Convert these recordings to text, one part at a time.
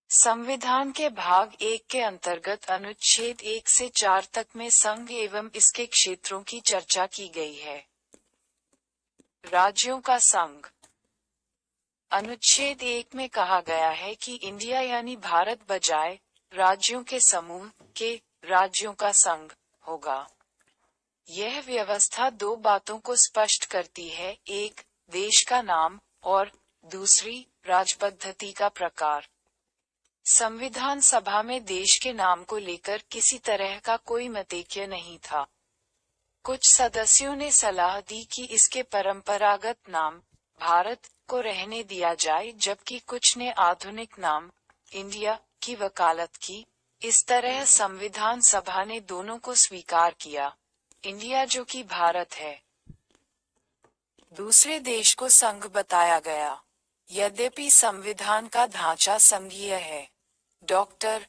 संविधान के भाग 1 के अंतर्गत अनुच्छेद 1 से 4 तक में संघ एवं इसके क्षेत्रों की चर्चा की गई है। राज्यों का संघ। अनुच्छेद 1 में कहा गया है कि इंडिया यानी भारत बजाय राज्यों के समूह के राज्यों का संघ होगा। यह व्यवस्था दो बातों को स्पष्ट करती है, एक देश का नाम और दूसरी राजपद्धति का प्रकार। संविधान सभा में देश के नाम को लेकर किसी तरह का कोई मतैक्य नहीं था। कुछ सदस्यों ने सलाह दी कि इसके परंपरागत नाम भारत को रहने दिया जाए, जबकि कुछ ने आधुनिक नाम इंडिया की वकालत की। इस तरह संविधान सभा ने दोनों को स्वीकार किया, इंडिया जो कि भारत है। दूसरे देश को संघ बताया गया। यद्यपि संविधान का ढांचा संघीय है, डॉक्टर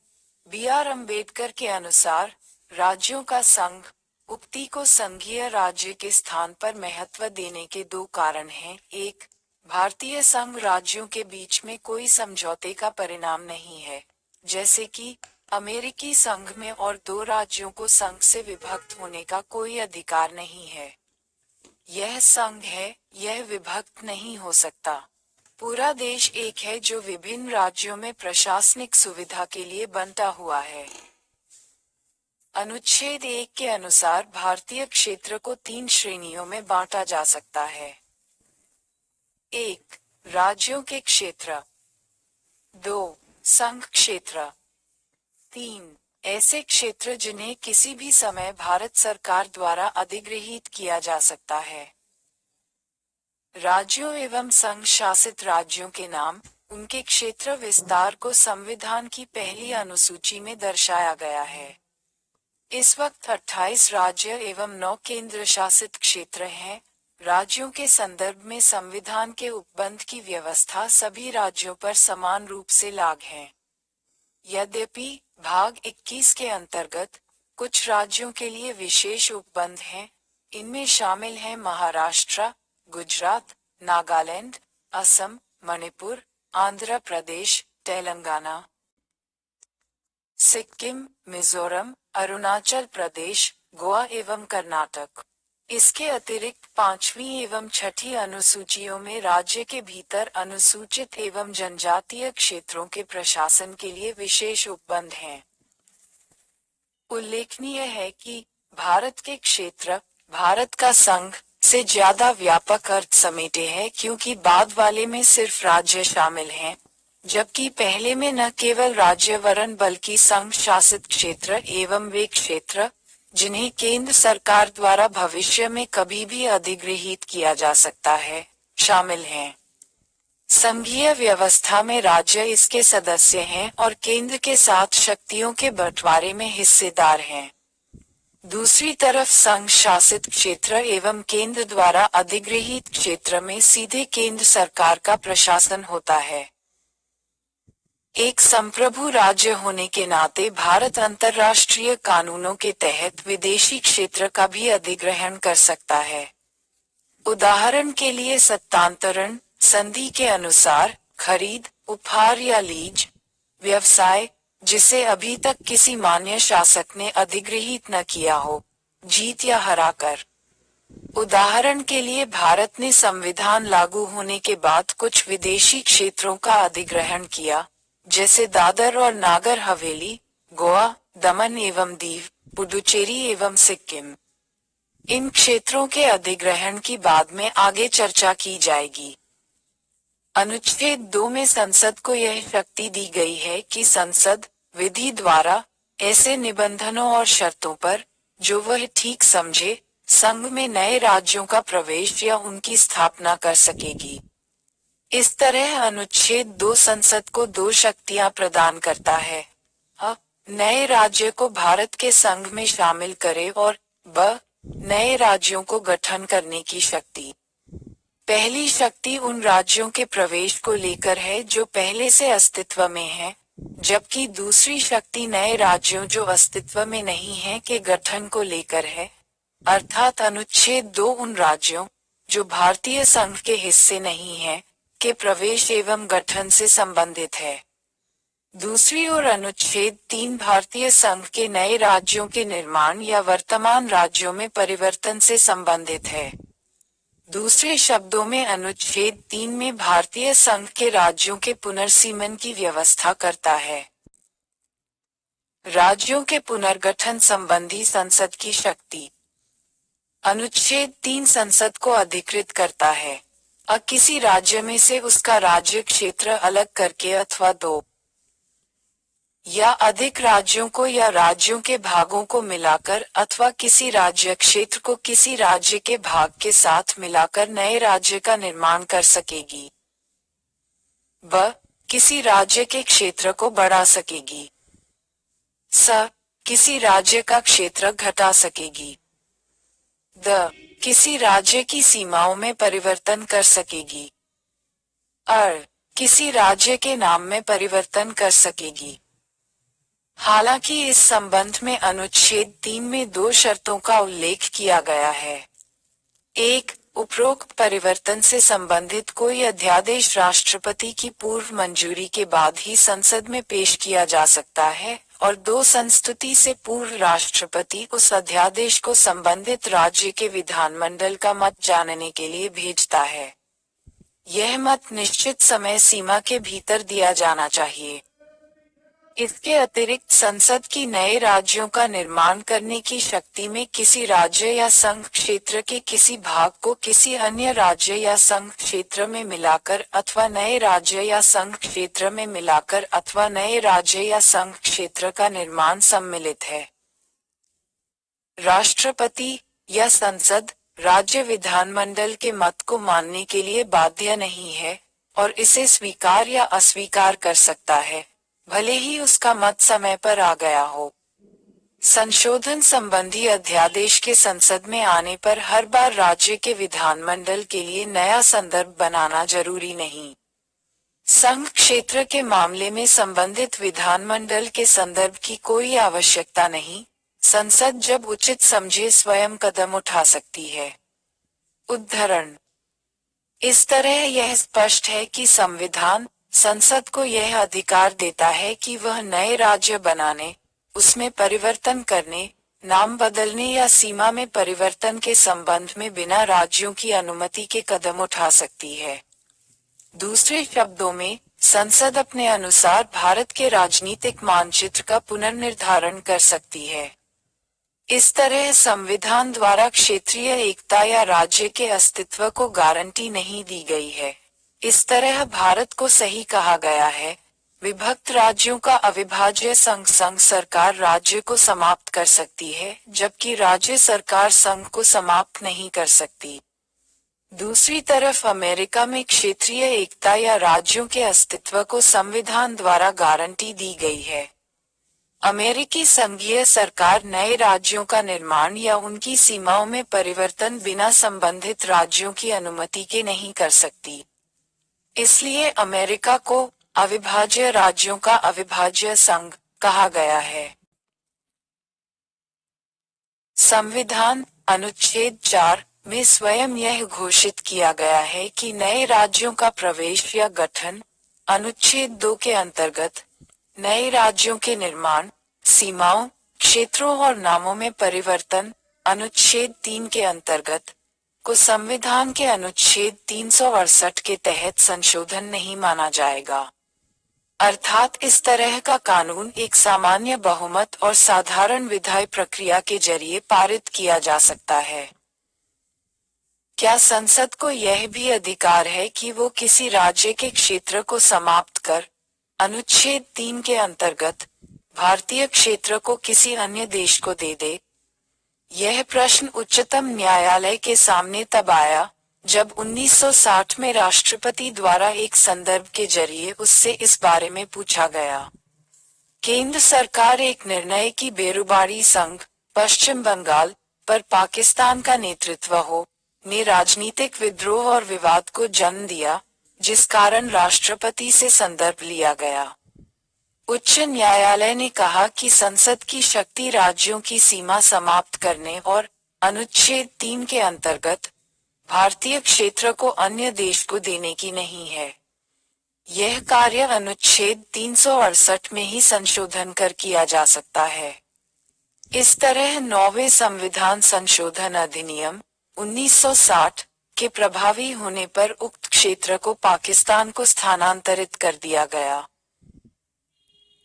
बी.आर. अम्बेडकर के अनुसार राज्यों का संघ उक्ति को संघीय राज्य के स्थान पर महत्व देने के दो कारण हैं। एक, भारतीय संघ राज्यों के बीच में कोई समझौते का परिणाम नहीं है, जैसे कि अमेरिकी संघ में, और दो, राज्यों को संघ से विभक्त होने का कोई अधिकार नहीं है। यह संघ है, यह विभक्त नहीं हो सकता। पूरा देश एक है जो विभिन्न राज्यों में प्रशासनिक सुविधा के लिए बंटा हुआ है। अनुच्छेद 1 के अनुसार भारतीय क्षेत्र को 3 श्रेणियों में बांटा जा सकता है। 1. राज्यों के क्षेत्र। 2. संघ क्षेत्र। 3. ऐसे क्षेत्र जिन्हें किसी भी समय भारत सरकार द्वारा अधिगृहीत किया जा सकता है। राज्यों एवं संघ शासित राज्यों के नाम, उनके क्षेत्र विस्तार को संविधान की पहली अनुसूची में दर्शाया गया है। इस वक्त 28 राज्य एवं 9 केंद्र शासित क्षेत्र हैं। राज्यों के संदर्भ में संविधान के उपबंध की व्यवस्था सभी राज्यों पर समान रूप से लागू है। यद्यपि भाग 21 के अंतर्गत कुछ राज्यों के लिए विशेष उपबंध हैं। इनमें शामिल हैं महाराष्ट्र, गुजरात, नागालैंड, असम, मणिपुर, आंध्र प्रदेश, तेलंगाना, सिक्किम, मिजोरम, अरुणाचल प्रदेश, गोवा एवं कर्नाटक। इसके अतिरिक्त 5वीं एवं 6ठी अनुसूचियों में राज्य के भीतर अनुसूचित एवं जनजातीय क्षेत्रों के प्रशासन के लिए विशेष उपबंध हैं। उल्लेखनीय है कि भारत के क्षेत्र भारत का संघ से ज्यादा व्यापक अर्थ समेटे हैं, क्योंकि बाद वाले में सिर्फ राज्य शामिल हैं, जबकि पहले में न केवल राज्य वरन बल्कि संघ शासित क्षेत्र एवं वे क्षेत्र जिन्हें केंद्र सरकार द्वारा भविष्य में कभी भी अधिगृहीत किया जा सकता है, शामिल हैं। संघीय व्यवस्था में राज्य इसके सदस्य हैं और केंद्र के साथ शक्तियों के बंटवारे में हिस्सेदार हैं। दूसरी तरफ संघ शासित क्षेत्र एवं केंद्र द्वारा अधिगृहीत क्षेत्र में सीधे केंद्र सरकार का प्रशासन होता है। एक संप्रभु राज्य होने के नाते भारत अंतर्राष्ट्रीय कानूनों के तहत विदेशी क्षेत्र का भी अधिग्रहण कर सकता है। उदाहरण के लिए सत्तांतरण संधि के अनुसार खरीद, उपहार या लीज, व्यवसाय जिसे अभी तक किसी मान्य शासक ने अधिगृहीत न किया हो, जीत या हराकर। उदाहरण के लिए भारत ने संविधान लागू होने के बाद कुछ विदेशी क्षेत्रों का अधिग्रहण किया, जैसे दादर और नागर हवेली, गोवा, दमन एवं दीव, पुडुचेरी एवं सिक्किम। इन क्षेत्रों के अधिग्रहण की बाद में आगे चर्चा की जाएगी। अनुच्छेद 2 में संसद को यह शक्ति दी गई है कि संसद विधि द्वारा ऐसे निबंधनों और शर्तों पर, जो वह ठीक समझे, संघ में नए राज्यों का प्रवेश या उनकी स्थापना कर सकेगी। इस तरह अनुच्छेद 2 संसद को दो शक्तियां प्रदान करता है: अ. नए राज्य को भारत के संघ में शामिल करे और ब. नए राज्यों को गठन करने की शक्ति। पहली शक्ति उन राज्यों के प्रवेश को लेकर है जो पहले से अस्तित्व में हैं, जबकि दूसरी शक्ति नए राज्यों जो अस्तित्व में नहीं हैं के गठन को लेकर है। अर्थात अनुच्छेद 2 उन राज्यों जो भारतीय संघ के हिस्से नहीं हैं के प्रवेश एवं गठन से संबंधित है। दूसरी ओर अनुच्छेद 3 भारतीय संघ के नए राज्यों के निर्माण या वर्तमान राज्यों में परिवर्तन से संबंधित है। दूसरे शब्दों में अनुच्छेद 3 में भारतीय संघ के राज्यों के पुनर्सीमन की व्यवस्था करता है। राज्यों के पुनर्गठन संबंधी संसद की शक्ति। अनुच्छेद 3 संसद को अधिकृत करता है किसी राज्य में से उसका राज्य क्षेत्र अलग करके अथवा दो या अधिक राज्यों को या राज्यों के भागों को मिलाकर अथवा किसी राज्य क्षेत्र को किसी राज्य के भाग के साथ मिलाकर नए राज्य का निर्माण कर सकेगी। किसी राज्य के क्षेत्र को बढ़ा सकेगी। किसी राज्य का क्षेत्र घटा सकेगी। किसी राज्य की सीमाओं में परिवर्तन कर सकेगी। किसी राज्य के नाम में परिवर्तन कर सकेगी। हालांकि इस संबंध में अनुच्छेद 3 में 2 शर्तों का उल्लेख किया गया है। 1. उपरोक्त परिवर्तन से संबंधित कोई अध्यादेश राष्ट्रपति की पूर्व मंजूरी के बाद ही संसद में पेश किया जा सकता है, और 2. संस्तुति से पूर्व राष्ट्रपति उस अध्यादेश को संबंधित राज्य के विधानमंडल का मत जानने के लिए भेजता है। यह मत निश्चित समय सीमा के भीतर दिया जाना चाहिए। इसके अतिरिक्त संसद की नए राज्यों का निर्माण करने की शक्ति में किसी राज्य या संघ क्षेत्र के किसी भाग को किसी अन्य राज्य या संघ क्षेत्र में मिलाकर अथवा नए राज्य या संघ क्षेत्र में मिलाकर अथवा नए राज्य या संघ क्षेत्र का निर्माण सम्मिलित है। राष्ट्रपति या संसद राज्य विधानमंडल के मत को मानने के लिए बाध्य नहीं है और इसे स्वीकार या अस्वीकार कर सकता है, भले ही उसका मत समय पर आ गया हो। संशोधन संबंधी अध्यादेश के संसद में आने पर हर बार राज्य के विधानमंडल के लिए नया संदर्भ बनाना जरूरी नहीं। संघ क्षेत्र के मामले में संबंधित विधानमंडल के संदर्भ की कोई आवश्यकता नहीं। संसद जब उचित समझे स्वयं कदम उठा सकती है। उद्धरण। इस तरह यह स्पष्ट है कि संविधान संसद को यह अधिकार देता है कि वह नए राज्य बनाने, उसमें परिवर्तन करने, नाम बदलने या सीमा में परिवर्तन के संबंध में बिना राज्यों की अनुमति के कदम उठा सकती है। दूसरे शब्दों में, संसद अपने अनुसार भारत के राजनीतिक मानचित्र का पुनर्निर्धारण कर सकती है। इस तरह संविधान द्वारा क्षेत्रीय एकता या राज्य के अस्तित्व को गारंटी नहीं दी गई है। इस तरह भारत को सही कहा गया है, विभक्त राज्यों का अविभाज्य संघ सरकार राज्य को समाप्त कर सकती है, जबकि राज्य सरकार संघ को समाप्त नहीं कर सकती। दूसरी तरफ अमेरिका में क्षेत्रीय एकता या राज्यों के अस्तित्व को संविधान द्वारा गारंटी दी गई है। अमेरिकी संघीय सरकार नए राज्यों का निर्माण या उनकी सीमाओं में परिवर्तन बिना संबंधित राज्यों की अनुमति के नहीं कर सकती। इसलिए अमेरिका को अविभाज्य राज्यों का अविभाज्य संघ कहा गया है। संविधान अनुच्छेद 4 में स्वयं यह घोषित किया गया है कि नए राज्यों का प्रवेश या गठन, अनुच्छेद 2 के अंतर्गत, नए राज्यों के निर्माण, सीमाओं, क्षेत्रों और नामों में परिवर्तन, अनुच्छेद 3 के अंतर्गत, को संविधान के अनुच्छेद 368 के तहत संशोधन नहीं माना जाएगा। अर्थात इस तरह का कानून एक सामान्य बहुमत और साधारण विधायी प्रक्रिया के जरिए पारित किया जा सकता है। क्या संसद को यह भी अधिकार है कि वो किसी राज्य के क्षेत्र को समाप्त कर, अनुच्छेद 3 के अंतर्गत, भारतीय क्षेत्र को किसी अन्य देश को दे दे? यह प्रश्न उच्चतम न्यायालय के सामने तब आया, जब 1960 में राष्ट्रपति द्वारा एक संदर्भ के जरिए उससे इस बारे में पूछा गया। केंद्र सरकार एक निर्णय की बेरुबारी संघ, पश्चिम बंगाल, पर पाकिस्तान का नेतृत्व हो, ने राजनीतिक विद्रोह और विवाद को जन्म दिया, जिस कारण राष्ट्रपति से संदर्भ लिया गया। उच्च न्यायालय ने कहा कि संसद की शक्ति राज्यों की सीमा समाप्त करने और अनुच्छेद 3 के अंतर्गत भारतीय क्षेत्र को अन्य देश को देने की नहीं है। यह कार्य अनुच्छेद 368 में ही संशोधन कर किया जा सकता है। इस तरह 9वें संविधान संशोधन अधिनियम 1960 के प्रभावी होने पर उक्त क्षेत्र को पाकिस्तान को स्थानांतरित कर दिया गया।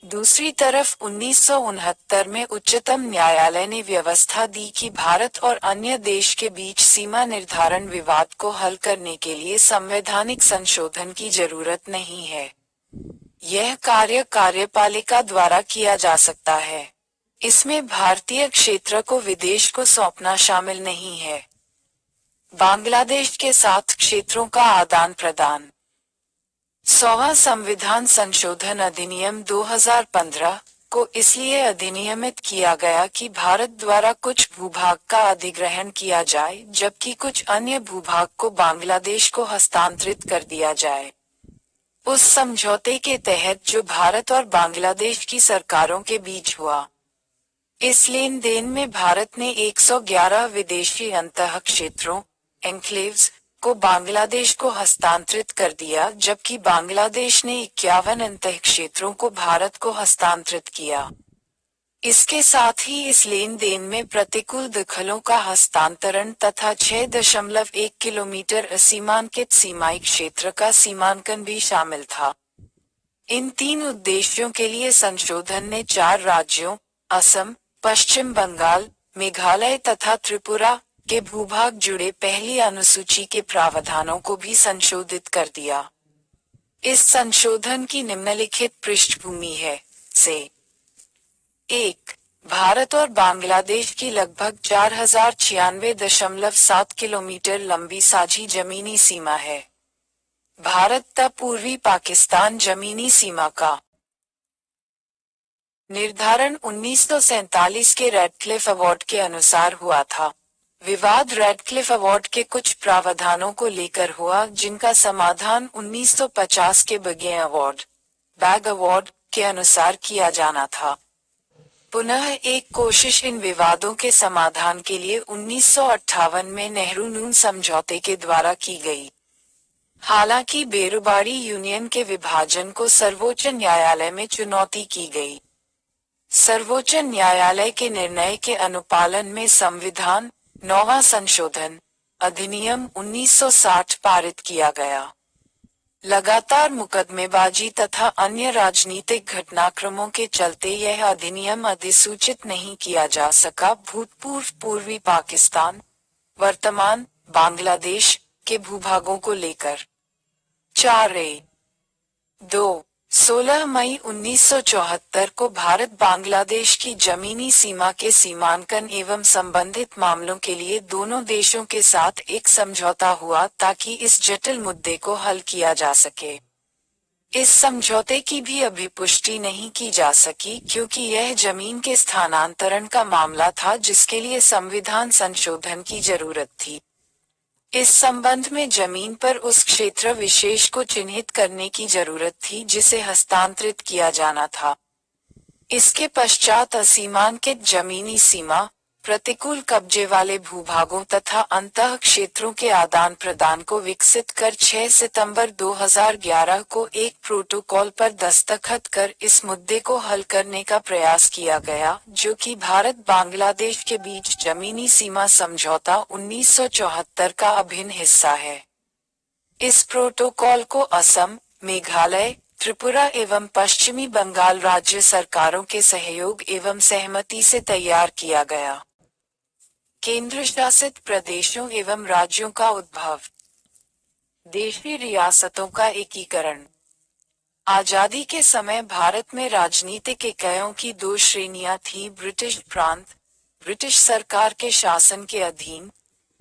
दूसरी तरफ 1969 में उच्चतम न्यायालय ने व्यवस्था दी कि भारत और अन्य देश के बीच सीमा निर्धारण विवाद को हल करने के लिए संवैधानिक संशोधन की जरूरत नहीं है। यह कार्य कार्यपालिका द्वारा किया जा सकता है। इसमें भारतीय क्षेत्र को विदेश को सौंपना शामिल नहीं है। बांग्लादेश के साथ क्षेत्रों का आदान प्रदान। 100वां संविधान संशोधन अधिनियम 2015 को इसलिए अधिनियमित किया गया कि भारत द्वारा कुछ भूभाग का अधिग्रहण किया जाए जबकि कुछ अन्य भूभाग को बांग्लादेश को हस्तांतरित कर दिया जाए। उस समझौते के तहत जो भारत और बांग्लादेश की सरकारों के बीच हुआ। इस लेन देन में भारत ने 111 विदेशी अंतः क्षेत्रों एन्क्लेव्स को बांग्लादेश को हस्तांतरित कर दिया जबकि बांग्लादेश ने 51 अंतः क्षेत्रों को भारत को हस्तांतरित किया। इसके साथ ही इस लेन देन में प्रतिकूल दखलों का हस्तांतरण तथा 6.1 किलोमीटर असीमांकित सीमाई क्षेत्र का सीमांकन भी शामिल था। इन 3 उद्देश्यों के लिए संशोधन ने 4 राज्यों असम, पश्चिम बंगाल, मेघालय तथा त्रिपुरा के भूभाग जुड़े पहली अनुसूची के प्रावधानों को भी संशोधित कर दिया। इस संशोधन की निम्नलिखित पृष्ठभूमि है। से 1. भारत और बांग्लादेश की लगभग 4096.7 किलोमीटर लंबी साझी जमीनी सीमा है। भारत तब पूर्वी पाकिस्तान जमीनी सीमा का निर्धारण 1947 के रेडक्लिफ अवार्ड के अनुसार हुआ था। विवाद रेडक्लिफ अवार्ड के कुछ प्रावधानों को लेकर हुआ जिनका समाधान 1950 के बगें अवार्ड बैग अवार्ड के अनुसार किया जाना था। पुनः एक कोशिश इन विवादों के समाधान के लिए 1958 में नेहरू-नून समझौते के द्वारा की गई। हालांकि बेरुबारी यूनियन के विभाजन को सर्वोच्च न्यायालय में चुनौती की गई। सर्वोच्च न्यायालय के निर्णय के अनुपालन में संविधान 9वां संशोधन अधिनियम 1960 पारित किया गया। लगातार मुकदमेबाजी तथा अन्य राजनीतिक घटनाक्रमों के चलते यह अधिनियम अधिसूचित नहीं किया जा सका। भूतपूर्व पूर्वी पाकिस्तान वर्तमान बांग्लादेश के भूभागों को लेकर 16 मई 1974 को भारत बांग्लादेश की जमीनी सीमा के सीमांकन एवं संबंधित मामलों के लिए दोनों देशों के साथ एक समझौता हुआ ताकि इस जटिल मुद्दे को हल किया जा सके। इस समझौते की भी अभी पुष्टि नहीं की जा सकी क्योंकि यह जमीन के स्थानांतरण का मामला था जिसके लिए संविधान संशोधन की जरूरत थी। इस संबंध में जमीन पर उस क्षेत्र विशेष को चिन्हित करने की जरूरत थी जिसे हस्तांतरित किया जाना था। इसके पश्चात असीमांकित जमीनी सीमा, प्रतिकूल कब्जे वाले भूभागों तथा अंतः क्षेत्रों के आदान प्रदान को विकसित कर 6 सितंबर 2011 को एक प्रोटोकॉल पर दस्तखत कर इस मुद्दे को हल करने का प्रयास किया गया जो कि भारत बांग्लादेश के बीच जमीनी सीमा समझौता 1974 का अभिन्न हिस्सा है। इस प्रोटोकॉल को असम, मेघालय, त्रिपुरा एवं पश्चिमी बंगाल राज्य सरकारों के सहयोग एवं सहमति से तैयार किया गया। केंद्र शासित प्रदेशों एवं राज्यों का उद्भव। देशी रियासतों का एकीकरण। आजादी के समय भारत में राजनीतिक इकाइयों की 2 श्रेणियां थी, ब्रिटिश प्रांत, ब्रिटिश सरकार के शासन के अधीन,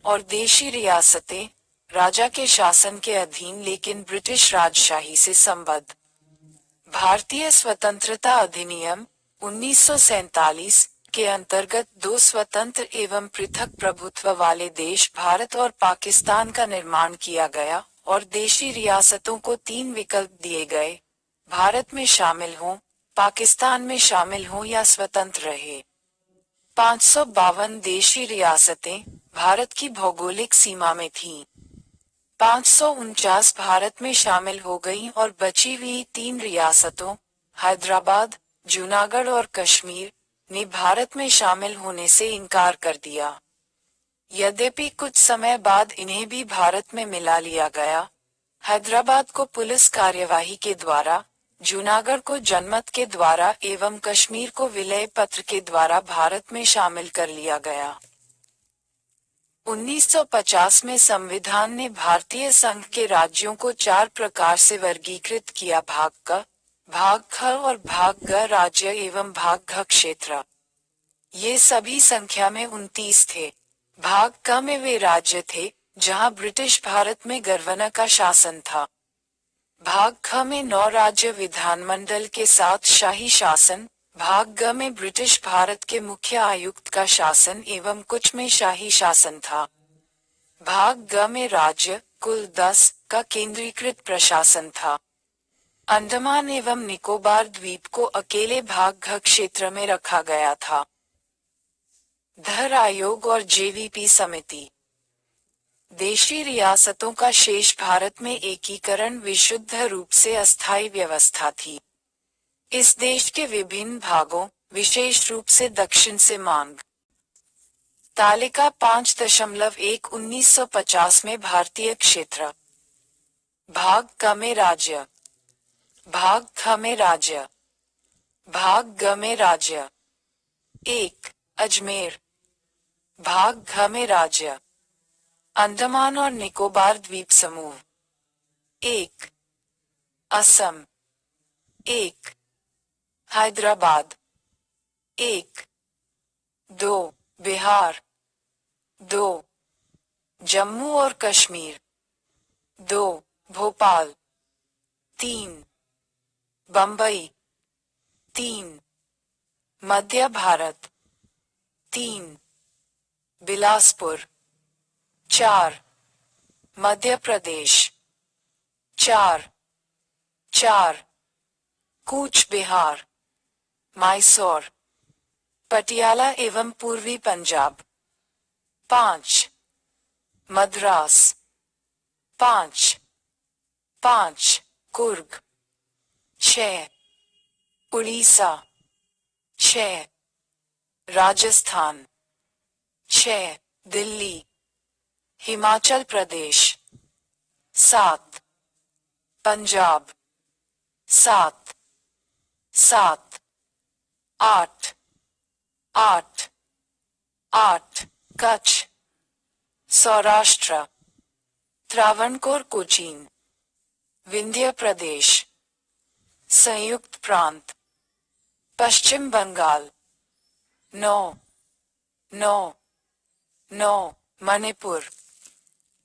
और देशी रियासतें, राजा के शासन के अधीन लेकिन ब्रिटिश राजशाही से संबद्ध। भारतीय स्वतंत्रता अधिनियम 1947 के अंतर्गत 2 स्वतंत्र एवं पृथक प्रभुत्व वाले देश भारत और पाकिस्तान का निर्माण किया गया और देशी रियासतों को 3 विकल्प दिए गए, भारत में शामिल हों, पाकिस्तान में शामिल हों या स्वतंत्र रहे। 552 देशी रियासतें भारत की भौगोलिक सीमा में थीं। 549 भारत में शामिल हो गईं और बची हुई 3 रियासतों हैदराबाद, जूनागढ़ और कश्मीर ने भारत में शामिल होने से इनकार कर दिया। यद्यपि कुछ समय बाद इन्हें भी भारत में मिला लिया गया। हैदराबाद को पुलिस कार्यवाही के द्वारा, जूनागढ़ को जनमत के द्वारा एवं कश्मीर को विलय पत्र के द्वारा भारत में शामिल कर लिया गया। 1950 में संविधान ने भारतीय संघ के राज्यों को 4 प्रकार से वर्गीकृत किया: भाग क, भाग ख और भाग ग राज्य एवं भाग घ क्षेत्र। ये सभी संख्या में 29 थे। भाग क में वे राज्य थे जहां ब्रिटिश भारत में गवर्नर का शासन था। भाग ख में 9 राज्य विधानमंडल के साथ शाही शासन, भाग ग में ब्रिटिश भारत के मुख्य आयुक्त का शासन एवं कुछ में शाही शासन था। भाग ग में राज्य, कुल 10 का केंद्रीकृत प्रशासन था। अंडमान एवं निकोबार द्वीप को अकेले भाग घ क्षेत्र में रखा गया था। धर आयोग और जेवीपी समिति। देशी रियासतों का शेष भारत में एकीकरण विशुद्ध रूप से अस्थायी व्यवस्था थी। इस देश के विभिन्न भागों, विशेष रूप से दक्षिण से मांग तालिका 5.1 1950 में भारतीय क्षेत्र। भाग क में राज्य, भाग ख में राज्य, भाग ग में राज्य। 1. अजमेर। भाग घ में राज्य, अंडमान और निकोबार द्वीप समूह। 1. असम। 1. हैदराबाद। 1. 2. बिहार। 2. जम्मू और कश्मीर। 2. भोपाल। 3. बंबई। 3. मध्य भारत। 3. बिलासपुर। 4. मध्य प्रदेश। 4. 4. कूच बिहार, मैसूर, पटियाला एवं पूर्वी पंजाब। 5. मद्रास। 5. 5. कुर्ग। 6. उड़ीसा। 6. राजस्थान। 6. दिल्ली, हिमाचल प्रदेश। 7. पंजाब। 7. 7. 8. 8. 8. कच्छ, सौराष्ट्र, त्रावणकोर कोचीन, विंध्य प्रदेश, संयुक्त प्रांत, पश्चिम बंगाल। 9. 9. 9. मणिपुर,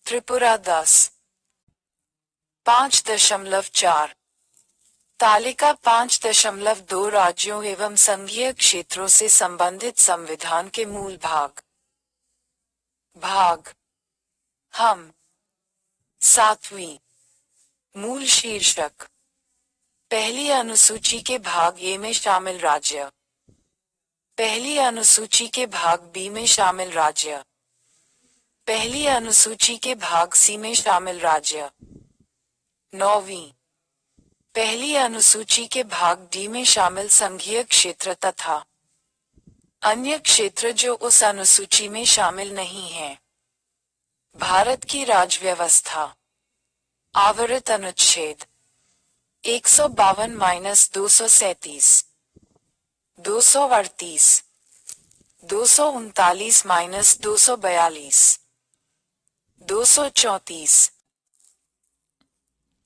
त्रिपुरा। 10. 5.4 तालिका 5.2 राज्यों एवं संघीय क्षेत्रों से संबंधित संविधान के मूल भाग। भाग हम। 7वीं। मूल शीर्षक। पहली अनुसूची के भाग ए में शामिल राज्य। पहली अनुसूची के भाग बी में शामिल राज्य। पहली अनुसूची के भाग सी में शामिल राज्य। 9वीं। पहली अनुसूची के भाग डी में शामिल संघीय क्षेत्र तथा अन्य क्षेत्र जो उस अनुसूची में शामिल नहीं हैं। भारत की राज्य व्यवस्था। आवरित अनुच्छेद 152-237, 238, 239-242, 234।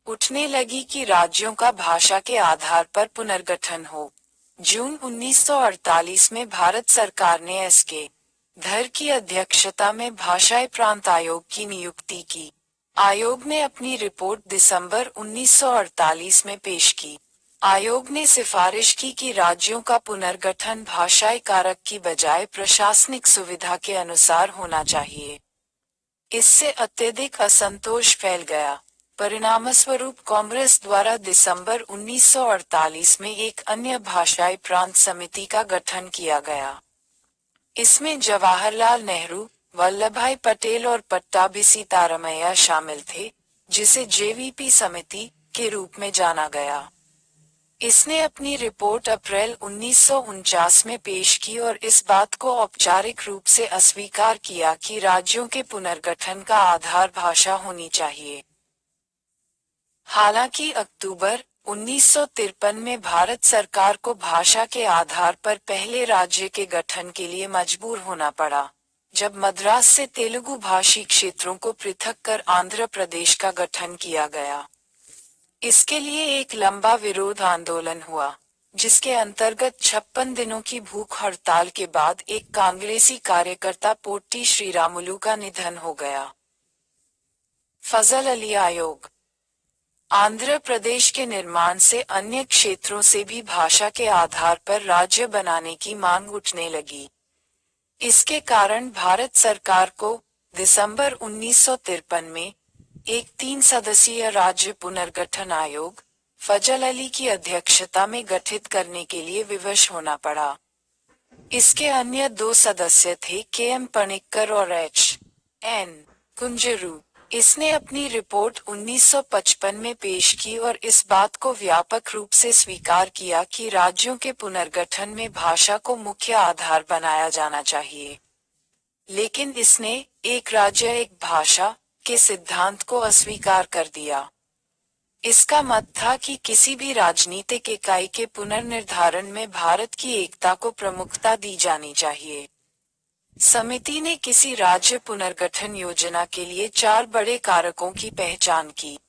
उठने लगी कि राज्यों का भाषा के आधार पर पुनर्गठन हो। जून 1948 में भारत सरकार ने एस.के. धर की अध्यक्षता में भाषाई प्रांत आयोग की नियुक्ति की। आयोग ने अपनी रिपोर्ट दिसंबर 1948 में पेश की। आयोग ने सिफारिश की कि राज्यों का पुनर्गठन भाषाई कारक की बजाय प्रशासनिक सुविधा के अनुसार होना चाहिए। इससे अत्यधिक असंतोष फैल गया। परिणामस्वरूप कांग्रेस द्वारा दिसंबर 1948 में एक अन्य भाषाई प्रांत समिति का गठन किया गया। इसमें जवाहरलाल नेहरू, वल्लभभाई पटेल और पट्टाभी सीतारामैया शामिल थे, जिसे जेवीपी समिति के रूप में जाना गया। इसने अपनी रिपोर्ट अप्रैल 1949 में पेश की और इस बात को औपचारिक रूप से अस्वीकार किया कि राज्यों के पुनर्गठन का आधार भाषा होनी चाहिए। हालांकि अक्टूबर 1953 में भारत सरकार को भाषा के आधार पर पहले राज्य के गठन के लिए मजबूर होना पड़ा, जब मद्रास से तेलुगु भाषी क्षेत्रों को पृथक कर आंध्र प्रदेश का गठन किया गया। इसके लिए एक लंबा विरोध आंदोलन हुआ, जिसके अंतर्गत 56 दिनों की भूख हड़ताल के बाद एक कांग्रेसी कार्यकर्ता पोट्टी श्रीरामुलु का निधन हो गया। फजल अली आयोग। आंध्र प्रदेश के निर्माण से अन्य क्षेत्रों से भी भाषा के आधार पर राज्य बनाने की मांग उठने लगी। इसके कारण भारत सरकार को दिसंबर 1953 में एक 3 सदस्यीय राज्य पुनर्गठन आयोग फजल अली की अध्यक्षता में गठित करने के लिए विवश होना पड़ा। इसके अन्य 2 सदस्य थे के.एम. पणिक्कर और एच.एन. कुंजरू। इसने अपनी रिपोर्ट 1955 में पेश की और इस बात को व्यापक रूप से स्वीकार किया कि राज्यों के पुनर्गठन में भाषा को मुख्य आधार बनाया जाना चाहिए। लेकिन इसने एक राज्य एक भाषा के सिद्धांत को अस्वीकार कर दिया। इसका मत था कि किसी भी राजनीतिक इकाई के पुनर्निर्धारण में भारत की एकता को प्रमुखता दी जानी चाहिए। समिति ने किसी राज्य पुनर्गठन योजना के लिए 4 बड़े कारकों की पहचान की।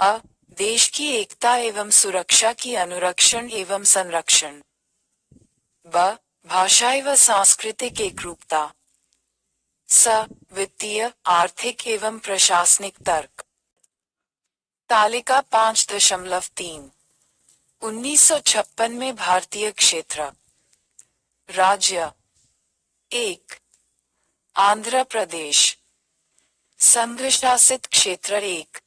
अ. देश की एकता एवं सुरक्षा की अनुरक्षण एवं संरक्षण। ब. भाषा एवं सांस्कृतिक एकरूपता। स. वित्तीय, आर्थिक एवं प्रशासनिक तर्क। तालिका 5.3। 1956 में भारतीय क्षेत्र। राज्य 1. आंध्र प्रदेश। संघ शासित क्षेत्र 1.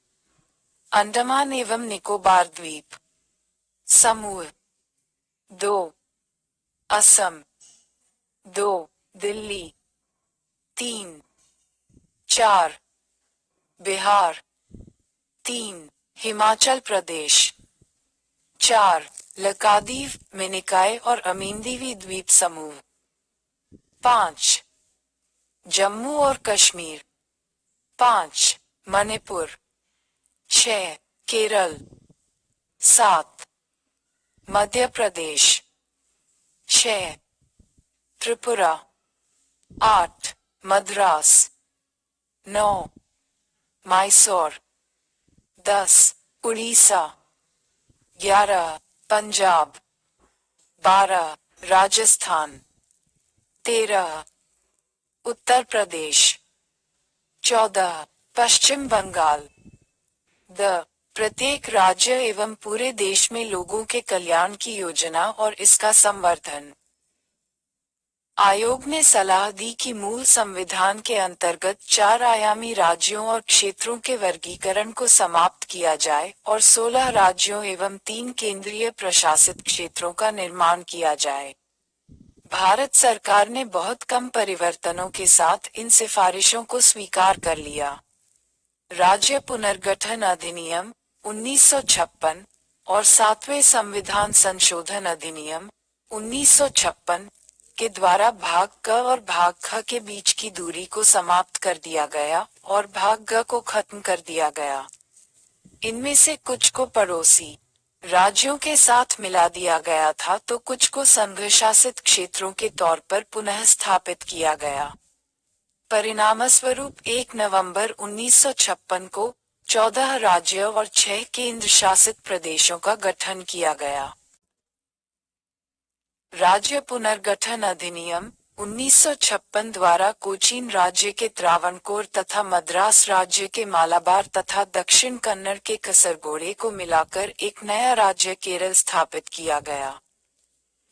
अंडमान एवं निकोबार द्वीप समूह। 2. असम। 2. दिल्ली। 3. 4. बिहार। 3. हिमाचल प्रदेश। 4. लक्षद्वीप, मिनिकॉय और अमीनदीवी द्वीप समूह। 5. जम्मू और कश्मीर। 5. मणिपुर। 6. केरल। 7. मध्य प्रदेश। 6. त्रिपुरा। 8. मद्रास। 9. मैसूर। 10. उड़ीसा। 11. पंजाब। 12. राजस्थान। 13. उत्तर प्रदेश। 14. पश्चिम बंगाल। प्रत्येक राज्य एवं पूरे देश में लोगों के कल्याण की योजना और इसका संवर्धन। आयोग ने सलाह दी कि मूल संविधान के अंतर्गत 4 आयामी राज्यों और क्षेत्रों के वर्गीकरण को समाप्त किया जाए और 16 राज्यों एवं 3 केंद्रीय प्रशासित क्षेत्रों का निर्माण किया जाए। भारत सरकार ने बहुत कम परिवर्तनों के साथ इन सिफारिशों को स्वीकार कर लिया। राज्य पुनर्गठन अधिनियम 1956 और 7वें संविधान संशोधन अधिनियम 1956 के द्वारा भाग क और भाग ख के बीच की दूरी को समाप्त कर दिया गया और भाग ग को खत्म कर दिया गया। इनमें से कुछ को पड़ोसी राज्यों के साथ मिला दिया गया था तो कुछ को संघ शासित क्षेत्रों के तौर पर पुनः स्थापित किया गया। परिणामस्वरूप 1 नवंबर 1956 को 14 राज्य और 6 केंद्र शासित प्रदेशों का गठन किया गया। राज्य पुनर्गठन अधिनियम 1956 द्वारा कोचीन राज्य के त्रावणकोर तथा मद्रास राज्य के मालाबार तथा दक्षिण कन्नड़ के कसरगोडे को मिलाकर एक नया राज्य केरल स्थापित किया गया।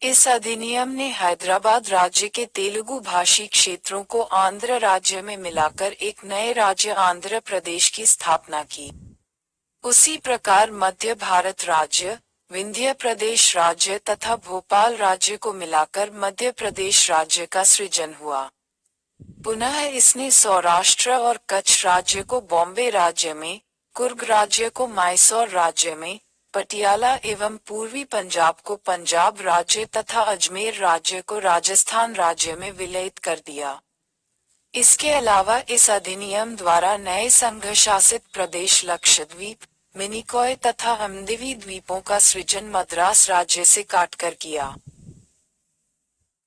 इस अधिनियम ने हैदराबाद राज्य के तेलुगु भाषी क्षेत्रों को आंध्र राज्य में मिलाकर एक नए राज्य आंध्र प्रदेश की स्थापना की। उसी प्रकार मध्य भारत राज्य, विंध्य प्रदेश राज्य तथा भोपाल राज्य को मिलाकर मध्य प्रदेश राज्य का सृजन हुआ। पुनः इसने सौराष्ट्र और कच्छ राज्य को बॉम्बे राज्य में, कुर्ग राज्य को मैसूर राज्य में, पटियाला एवं पूर्वी पंजाब को पंजाब राज्य तथा अजमेर राज्य को राजस्थान राज्य में विलयित कर दिया। इसके अलावा इस अधिनियम द्वारा नए संघ शासित प्रदेश लक्षद्वीप, मिनिकॉय तथा अंडमान द्वीपों का सृजन मद्रास राज्य से काटकर किया।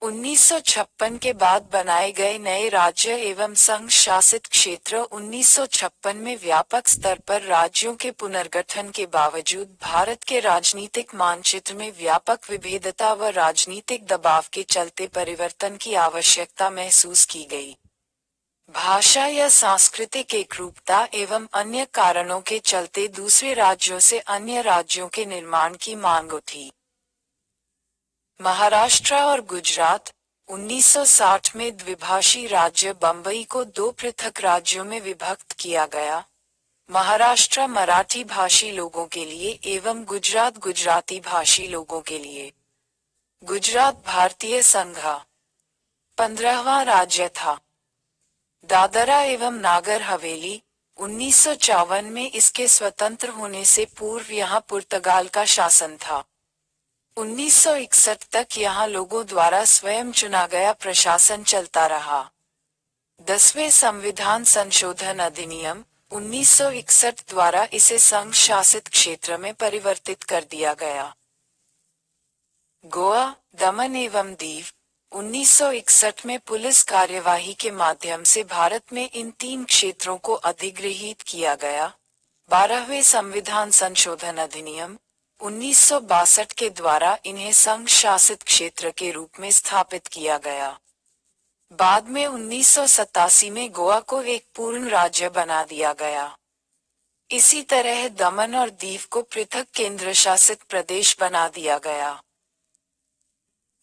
1956 के बाद बनाए गए नए राज्य एवं संघ शासित क्षेत्र 1956 में व्यापक स्तर पर राज्यों के पुनर्गठन के बावजूद भारत के राजनीतिक मानचित्र में व्यापक विभेदता व राजनीतिक दबाव के चलते परिवर्तन की आवश्यकता महसूस की गई। भाषा या सांस्कृतिक एकरूपता एवं अन्य कारणों के चलते दूसरे राज्यों से अन्य राज्यों के निर्माण की मांग उठी। महाराष्ट्र और गुजरात 1960 में द्विभाषी राज्य बम्बई को दो पृथक राज्यों में विभक्त किया गया, महाराष्ट्र मराठी भाषी लोगों के लिए एवं गुजरात गुजराती भाषी लोगों के लिए। गुजरात भारतीय संघ 15वां राज्य था। दादरा एवं नागर हवेली 1954 में इसके स्वतंत्र होने से पूर्व यहाँ पुर्तगाल का शासन था। 1961 तक यहाँ लोगों द्वारा स्वयं चुना गया प्रशासन चलता रहा। 10वें संविधान संशोधन अधिनियम 1961 द्वारा इसे संघ शासित क्षेत्र में परिवर्तित कर दिया गया। गोवा, दमन एवं दीव 1961 में पुलिस कार्यवाही के माध्यम से भारत में इन तीन क्षेत्रों को अधिग्रहित किया गया। 12वें संविधान संशोधन अधिनियम 1962 के द्वारा इन्हें संघ शासित क्षेत्र के रूप में स्थापित किया गया। बाद में 1987 में गोवा को एक पूर्ण राज्य बना दिया गया। इसी तरह दमन और दीव को पृथक केंद्र शासित प्रदेश बना दिया गया।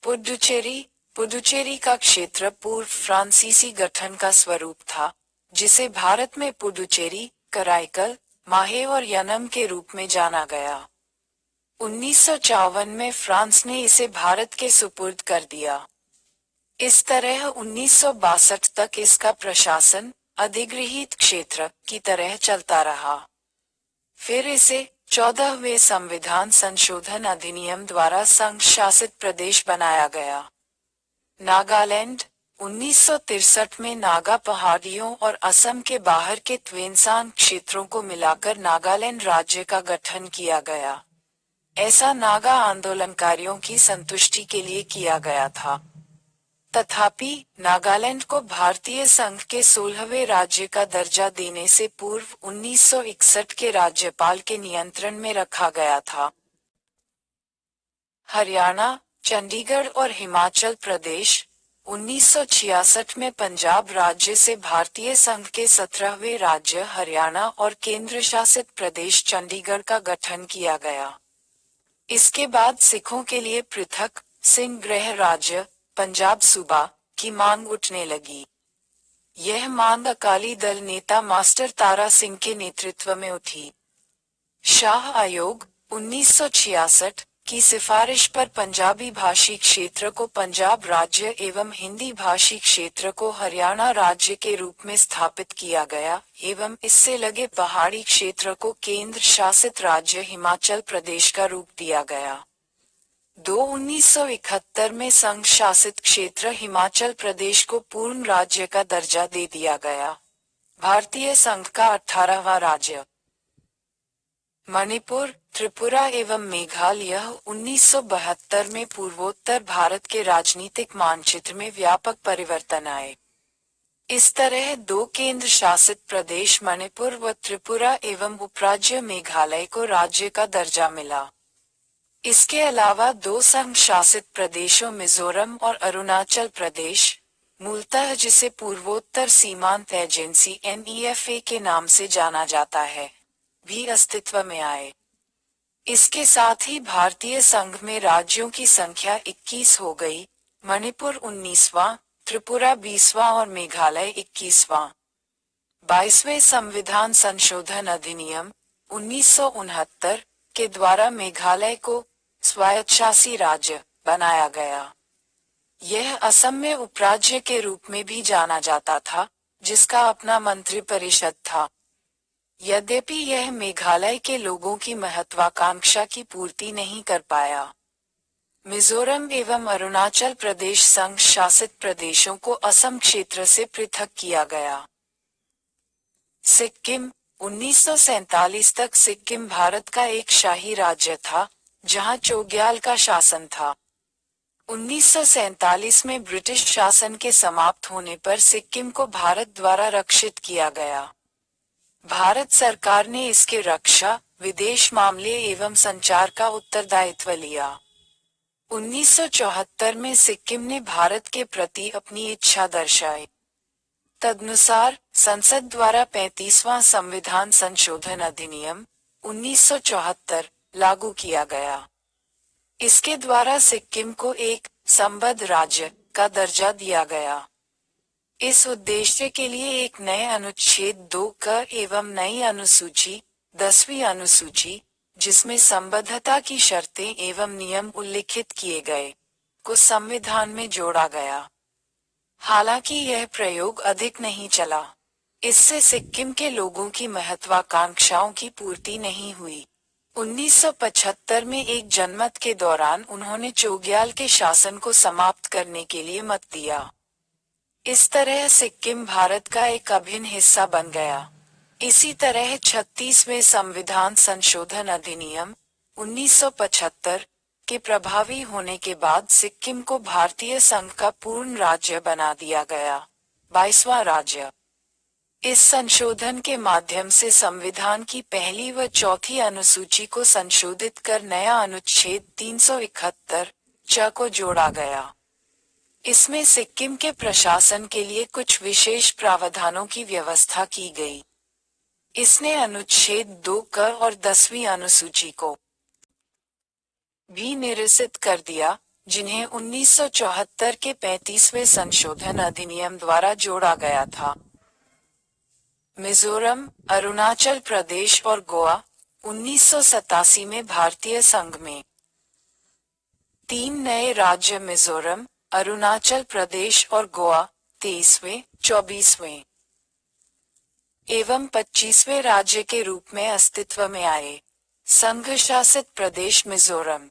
पुडुचेरी का क्षेत्र पूर्व फ्रांसीसी गठन का स्वरूप था, जिसे भारत में पुडुचेरी, कराईकल, माहे और यनम के रूप में जाना गया। 1954 में फ्रांस ने इसे भारत के सुपुर्द कर दिया। इस तरह 1962 तक इसका प्रशासन अधिग्रहित क्षेत्र की तरह चलता रहा। फिर इसे 14वें संविधान संशोधन अधिनियम द्वारा संघ शासित प्रदेश बनाया गया। नागालैंड 1963 में नागा पहाड़ियों और असम के बाहर के त्वेनसान क्षेत्रों को मिलाकर नागालैंड राज्य का गठन किया गया। ऐसा नागा आंदोलनकारियों की संतुष्टि के लिए किया गया था। तथापि नागालैंड को भारतीय संघ के 16वें राज्य का दर्जा देने से पूर्व 1961 के राज्यपाल के नियंत्रण में रखा गया था। हरियाणा, चंडीगढ़ और हिमाचल प्रदेश 1966 में पंजाब राज्य से भारतीय संघ के 17वें राज्य हरियाणा और केंद्र शासित प्रदेश चंडीगढ़ का गठन किया गया। इसके बाद सिखों के लिए पृथक सिंह गृह राज्य पंजाब सूबा की मांग उठने लगी। यह मांग अकाली दल नेता मास्टर तारा सिंह के नेतृत्व में उठी। शाह आयोग 1966 की सिफारिश पर पंजाबी भाषी क्षेत्र को पंजाब राज्य एवं हिंदी भाषी क्षेत्र को हरियाणा राज्य के रूप में स्थापित किया गया एवं इससे लगे पहाड़ी क्षेत्र को केंद्र शासित राज्य हिमाचल प्रदेश का रूप दिया गया। 1971 में संघ शासित क्षेत्र हिमाचल प्रदेश को पूर्ण राज्य का दर्जा दे दिया गया। भारतीय संघ का 18वां राज्य। मणिपुर, त्रिपुरा एवं मेघालय 1972 में पूर्वोत्तर भारत के राजनीतिक मानचित्र में व्यापक परिवर्तन आए। इस तरह दो केंद्र शासित प्रदेश मणिपुर व त्रिपुरा एवं उपराज्य मेघालय को राज्य का दर्जा मिला। इसके अलावा दो संघ शासित प्रदेशों मिजोरम और अरुणाचल प्रदेश, मूलतः जिसे पूर्वोत्तर सीमांत एजेंसी NEFA के नाम से जाना जाता है, भी अस्तित्व में आए। इसके साथ ही भारतीय संघ में राज्यों की संख्या 21 हो गई, मणिपुर 19वां, त्रिपुरा 20वां और मेघालय 21वां। 22वें संविधान संशोधन अधिनियम 1969 के द्वारा मेघालय को स्वायत्तशासी राज्य बनाया गया। यह असम में उपराज्य के रूप में भी जाना जाता था, जिसका अपना मंत्रिपरिषद था। यद्यपि यह मेघालय के लोगों की महत्वाकांक्षा की पूर्ति नहीं कर पाया। मिजोरम एवं अरुणाचल प्रदेश संघ शासित प्रदेशों को असम क्षेत्र से पृथक किया गया। सिक्किम 1947 तक सिक्किम भारत का एक शाही राज्य था, जहां चोग्याल का शासन था। 1947 में ब्रिटिश शासन के समाप्त होने पर सिक्किम को भारत द्वारा रक्षित किया गया। भारत सरकार ने इसके रक्षा, विदेश मामले एवं संचार का उत्तरदायित्व लिया। 1974 में सिक्किम ने भारत के प्रति अपनी इच्छा दर्शाई। तदनुसार संसद द्वारा 35वां संविधान संशोधन अधिनियम 1974 लागू किया गया। इसके द्वारा सिक्किम को एक संबद्ध राज्य का दर्जा दिया गया। इस उद्देश्य के लिए एक नए अनुच्छेद 2 क एवं नई अनुसूची 10वीं अनुसूची, जिसमें संबद्धता की शर्तें एवं नियम उल्लिखित किए गए, को संविधान में जोड़ा गया। हालांकि यह प्रयोग अधिक नहीं चला। इससे सिक्किम के लोगों की महत्वाकांक्षाओं की पूर्ति नहीं हुई। 1975 में एक जनमत के दौरान उन्होंने चोग्याल के शासन को समाप्त करने के लिए मत दिया। इस तरह सिक्किम भारत का एक अभिन्न हिस्सा बन गया। इसी तरह 36वें संविधान संशोधन अधिनियम 1975 के प्रभावी होने के बाद सिक्किम को भारतीय संघ का पूर्ण राज्य बना दिया गया, 22वां राज्य। इस संशोधन के माध्यम से संविधान की पहली व चौथी अनुसूची को संशोधित कर नया अनुच्छेद 371 च को जोड़ा गया। इसमें सिक्किम के प्रशासन के लिए कुछ विशेष प्रावधानों की व्यवस्था की गई। इसने अनुच्छेद 2 क और 10वीं अनुसूची को भी निरसित कर दिया, जिन्हें 1974 के 35वें संशोधन अधिनियम द्वारा जोड़ा गया था। मिजोरम, अरुणाचल प्रदेश और गोवा 1987 में भारतीय संघ में। 3 नए राज्य मिजोरम, अरुणाचल प्रदेश और गोवा 23वें, 24वें एवं 25वें राज्य के रूप में अस्तित्व में आए। संघ शासित प्रदेश मिजोरम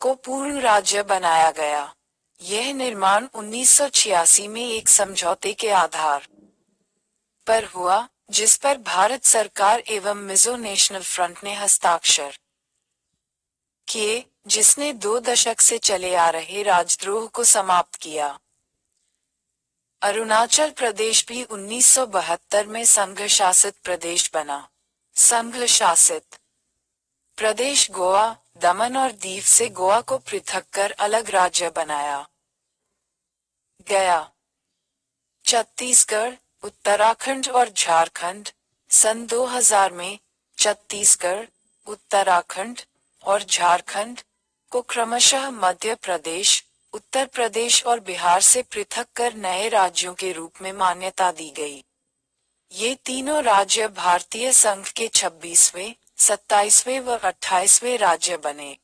को पूर्ण राज्य बनाया गया। यह निर्माण 1986 में एक समझौते के आधार पर हुआ, जिस पर भारत सरकार एवं मिजो नेशनल फ्रंट ने हस्ताक्षर किए, जिसने 2 दशक से चले आ रहे राजद्रोह को समाप्त किया। अरुणाचल प्रदेश भी 1972 में संघ शासित प्रदेश बना। संघ शासित प्रदेश गोवा, दमन और दीव से गोवा को पृथक कर अलग राज्य बनाया गया। छत्तीसगढ़, उत्तराखंड और झारखंड सन 2000 में छत्तीसगढ़, उत्तराखंड और झारखंड को क्रमशः मध्य प्रदेश, उत्तर प्रदेश और बिहार से पृथक कर नए राज्यों के रूप में मान्यता दी गई। ये तीनों राज्य भारतीय संघ के 26वें, 27वें व 28वें राज्य बने।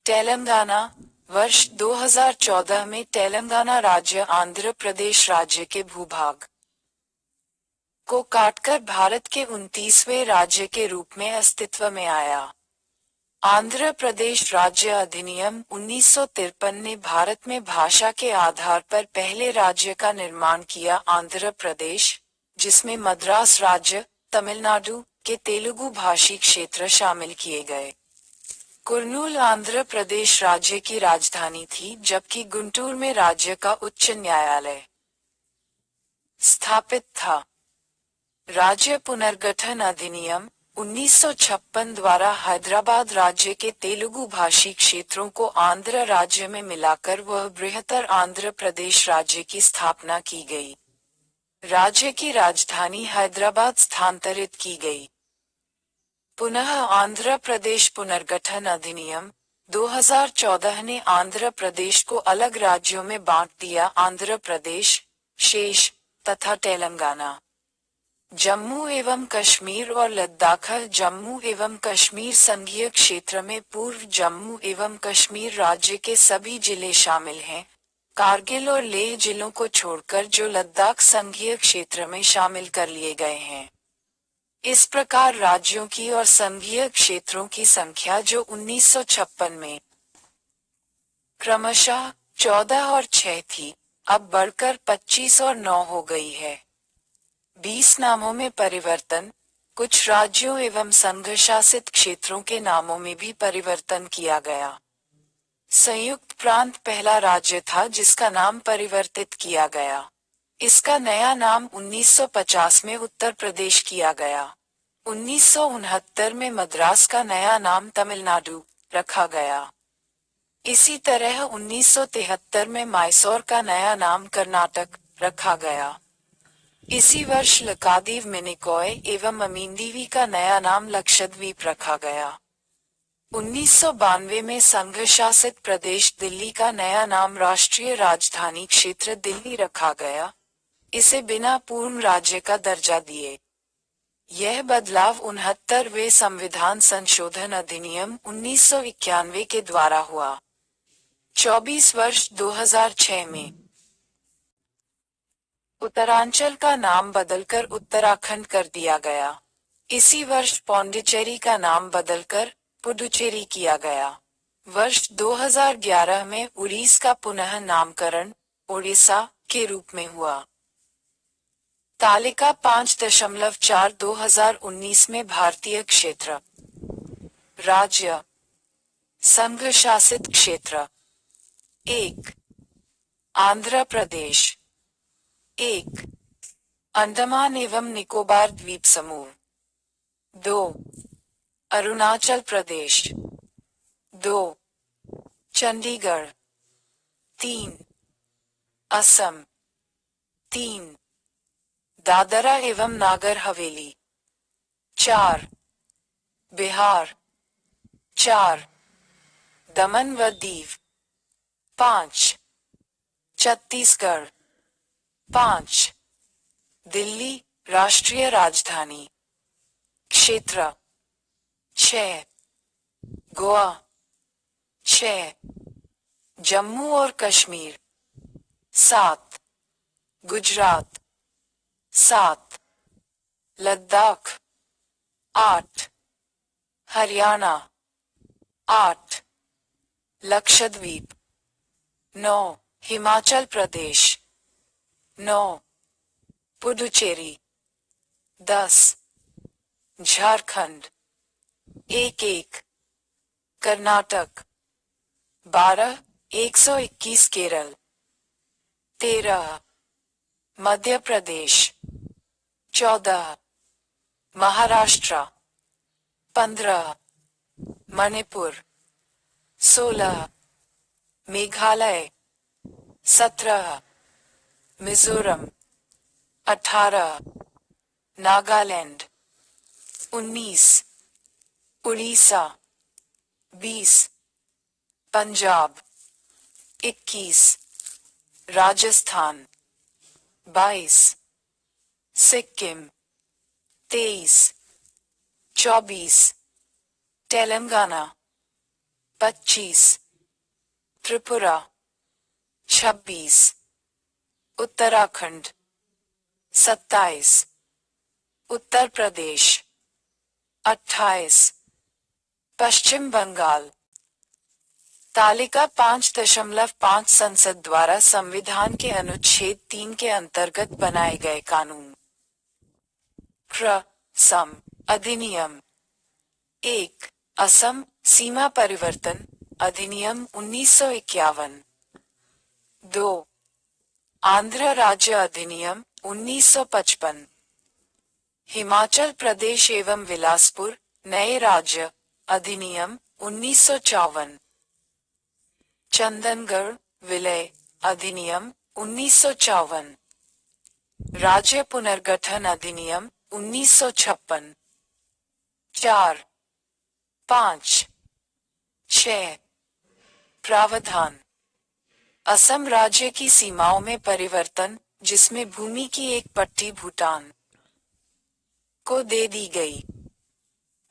तेलंगाना वर्ष 2014 में तेलंगाना राज्य आंध्र प्रदेश राज्य के भूभाग को काटकर भारत के 29वें राज्य के रूप में अस्तित्व में आया। आंध्र प्रदेश राज्य अधिनियम 1953 ने भारत में भाषा के आधार पर पहले राज्य का निर्माण किया। आंध्र प्रदेश, जिसमें मद्रास राज्य, तमिलनाडु के तेलुगु भाषी क्षेत्र शामिल किए गए। कुर्नूल आंध्र प्रदेश राज्य की राजधानी थी, जबकि गुंटूर में राज्य का उच्च न्यायालय स्थापित था। राज्य पुनर्गठन अधिनियम 1956 द्वारा हैदराबाद राज्य के तेलुगु भाषी क्षेत्रों को आंध्र राज्य में मिलाकर वह बृहत्तर आंध्र प्रदेश राज्य की स्थापना की गई। राज्य की राजधानी हैदराबाद स्थानांतरित की गई। पुनः आंध्र प्रदेश पुनर्गठन अधिनियम 2014 ने आंध्र प्रदेश को अलग राज्यों में बांट दिया। आंध्र प्रदेश, शेष तथा तेलंगाना, जम्मू एवं कश्मीर और लद्दाख। जम्मू एवं कश्मीर संघीय क्षेत्र में पूर्व जम्मू एवं कश्मीर राज्य के सभी जिले शामिल हैं, कारगिल और लेह जिलों को छोड़कर जो लद्दाख संघीय क्षेत्र में शामिल कर लिए गए हैं। इस प्रकार राज्यों की और संघीय क्षेत्रों की संख्या जो 1956 में क्रमशः 14 और 6 थी, अब बढ़कर 25 और 9 हो गई है। 20 नामों में परिवर्तन, कुछ राज्यों एवं संघ शासित क्षेत्रों के नामों में भी परिवर्तन किया गया। संयुक्त प्रांत पहला राज्य था जिसका नाम परिवर्तित किया गया। इसका नया नाम 1950 में उत्तर प्रदेश किया गया। 1969 में मद्रास का नया नाम तमिलनाडु रखा गया। इसी तरह 1973 में मैसूर का नया नाम कर्नाटक रखा गया। इसी वर्ष लक्षद्वीप मिनिकॉय एवं अमीनदीवी का नया नाम लक्षद्वीप रखा गया। 1992 में संघ शासित प्रदेश दिल्ली का नया नाम राष्ट्रीय राजधानी क्षेत्र दिल्ली रखा गया। इसे बिना पूर्ण राज्य का दर्जा दिए। यह बदलाव 69वें संविधान संशोधन अधिनियम 1991 के द्वारा हुआ। 24 वर्ष 2006 में उत्तरांचल का नाम बदलकर उत्तराखंड कर दिया गया। इसी वर्ष पौंडीचेरी का नाम बदलकर पुडुचेरी किया गया। वर्ष 2011 में उड़ीसा का पुनः नामकरण ओडिशा के रूप में हुआ। तालिका 5.4 2019 में भारतीय क्षेत्र, राज्य, संघ शासित क्षेत्र 1. आंध्र प्रदेश 1. अंडमान एवं निकोबार द्वीप समूह 2. अरुणाचल प्रदेश 2. चंडीगढ़ 3. असम 3. दादरा एवं नागर हवेली 4. बिहार 4. दमन व दीव 5. छत्तीसगढ़ 5. दिल्ली राष्ट्रीय राजधानी क्षेत्र 6. गोवा 6. जम्मू और कश्मीर 7. गुजरात 7. लद्दाख 8. हरियाणा 8. लक्षद्वीप 9. हिमाचल प्रदेश 9. पुडुचेरी 10. झारखंड 1. कर्नाटक 12. 121 केरल 13. मध्य प्रदेश 14. महाराष्ट्र 15. मणिपुर 16. मेघालय 17. मिजोरम 18. नागालैंड 19. उड़ीसा 20. पंजाब 21. राजस्थान 22. सिक्किम 23. 24. तेलंगाना 25. त्रिपुरा 26. उत्तराखंड 27. उत्तर प्रदेश 28. पश्चिम बंगाल। तालिका 5.5 संसद द्वारा संविधान के अनुच्छेद 3 के अंतर्गत बनाए गए कानून। सम अधिनियम 1. असम सीमा परिवर्तन अधिनियम 1951 2. आंध्र राज्य अधिनियम 1955 हिमाचल प्रदेश एवं बिलासपुर नए राज्य अधिनियम 1954 चंदनगढ़ विलय अधिनियम 1954 राज्य पुनर्गठन अधिनियम 1956 4. 5. 6. प्रावधान असम राज्य की सीमाओं में परिवर्तन, जिसमें भूमि की एक पट्टी भूटान को दे दी गई।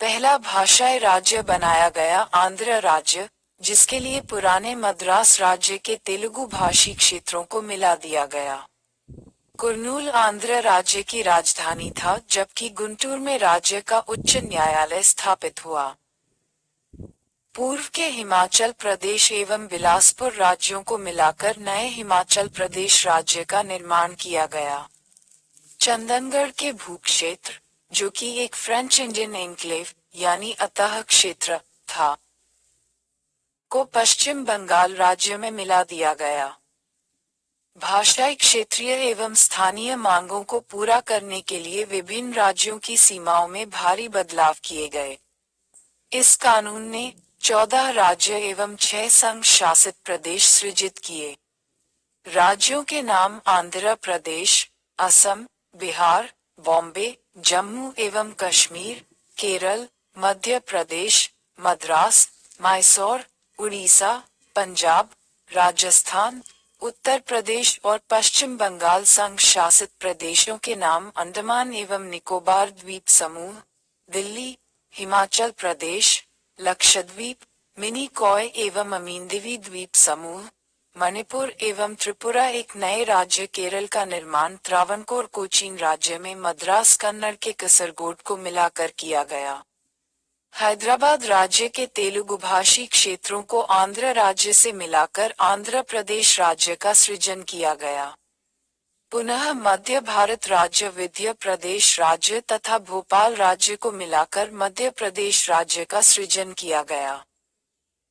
पहला भाषाई राज्य बनाया गया आंध्र राज्य जिसके लिए पुराने मद्रास राज्य के तेलुगु भाषी क्षेत्रों को मिला दिया गया। कुर्नूल आंध्र राज्य की राजधानी था, जबकि गुंटूर में राज्य का उच्च न्यायालय स्थापित हुआ। पूर्व के हिमाचल प्रदेश एवं बिलासपुर राज्यों को मिलाकर नए हिमाचल प्रदेश राज्य का निर्माण किया गया। चंदनगढ़ के भूक्षेत्र, जो कि एक फ्रेंच इंडियन एन्क्लेव यानी अतः क्षेत्र था, को पश्चिम बंगाल राज्य में मिला दिया गया। भाषाई क्षेत्रीय एवं स्थानीय मांगों को पूरा करने के लिए विभिन्न राज्यों की सीमाओं में भारी बदलाव किए गए। इस कानून ने 14 राज्य एवं 6 संघ शासित प्रदेश सृजित किए। राज्यों के नाम आंध्र प्रदेश, असम, बिहार, बॉम्बे, जम्मू एवं कश्मीर, केरल, मध्य प्रदेश, मद्रास, मैसूर, उड़ीसा, पंजाब, राजस्थान, उत्तर प्रदेश और पश्चिम बंगाल संघ शासित प्रदेशों के नाम अंडमान एवं निकोबार द्वीप समूह, दिल्ली, हिमाचल प्रदेश, लक्षद्वीप, मिनिकॉय एवं अमीनदिवी द्वीप समूह, मणिपुर एवं त्रिपुरा। एक नए राज्य केरल का निर्माण त्रावणकोर कोचीन राज्य में मद्रास कन्नड़ के कसरगोड को मिलाकर किया गया। हैदराबाद राज्य के तेलुगु भाषी क्षेत्रों को आंध्र राज्य से मिलाकर आंध्र प्रदेश राज्य का सृजन किया गया। पुनः मध्य भारत राज्य, विंध्य प्रदेश राज्य तथा भोपाल राज्य को मिलाकर मध्य प्रदेश राज्य का सृजन किया गया।